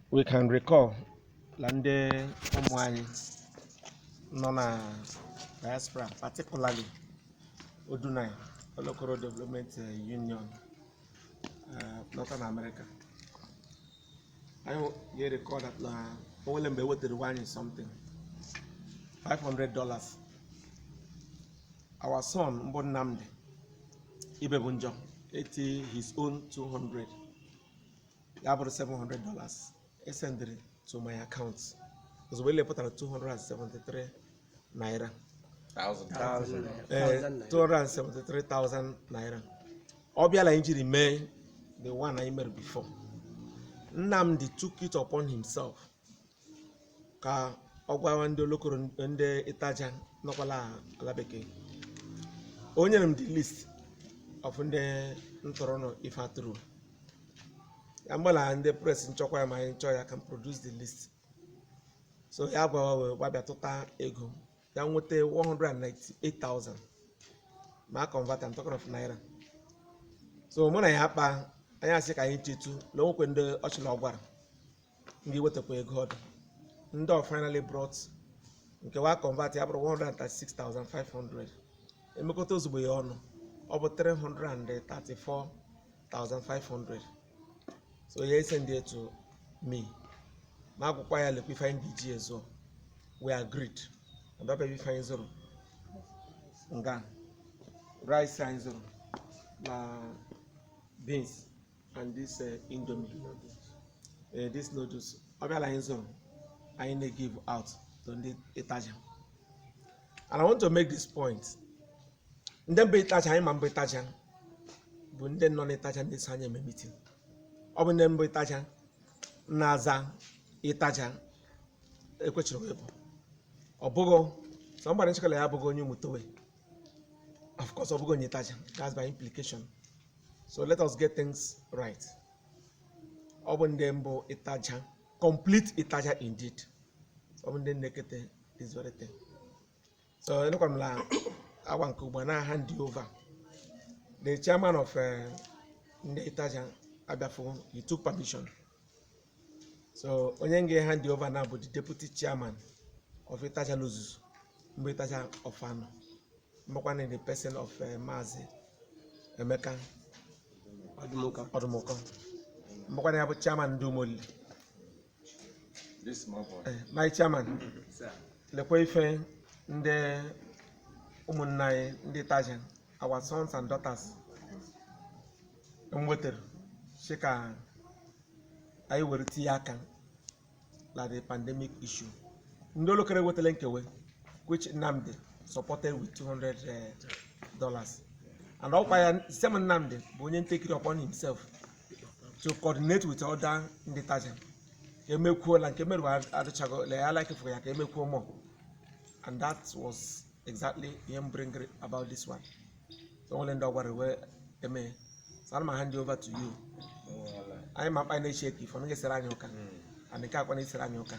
we can recall Lande Omwani Nona diaspora, particularly Odunai, Olokoro Development Union, Northern America. I recall that Owelembe with the wine is something $500. Our son Mbonamde Ibebunjo, his own 200. About $700. I sent it to my account. Because we put at 273 naira. 273,000 naira. Obiala injury May, the one I made before. Nnamdi took it upon himself. Ka Ogwawande Lokoro and the Itajan Nokola Alabeke. Only the list of the Ntorono if I true. Ambola and the press in Chokwa my choice can produce the list. So you have a total ego. Then with 198,000. My convert, I'm talking of naira. So when I have I ask I need to low when the Ochelogwar. Give what a pay God. Ndo finally brought okay, I convert about 136,500. And Mokotos be on over 334,500. So he sent it to me. Mark Kwaya we find DG as well. We agreed. And that baby find zero. Nga. Rice sign zero. Beans and this Indomie. This noodles. Obia line zero. I need to give out to the Itajan. And I want to make this point. Then be Itajan, I'm Itajan. But then non Itajan this hanya meeting. Open them be Itajan. Naza Itajan. A question of Obogo. Somebody check Abogo new mutowe. Of course, Obogo Itajan. That's by implication. So let us get things right. Open them bo Itajan. Complete Itajan indeed. Open them naked this very thing. So look at me. I want to hand you over. The chairman of the Itajan Abafo, he took permission. So Onyenge hand you over now, but the deputy chairman of Itajan Luzus, Mbetajan Ofano, Mokwane the person of Mazi, Emeka Odumoko, Mokwane Abu chairman Dumoli. This small boy. My chairman, the Kwefe, the Umunai, the Itajan, our sons and daughters. Mweter, Sheka, I will tiaka like the pandemic issue. Ndolo kere wetelenkewe, which Nnamdi supported with $200. And all by Simon Nnamdi, Bonyen take it upon himself to coordinate with other in the Tajan. Keme cool and Keme at Chago, I like it for ya, Keme cool more. And that was exactly him bringing about this one. So all in the way, Keme. So I'm hand you over to you. I'm a shaky for me, and the car when it's Ranyoka.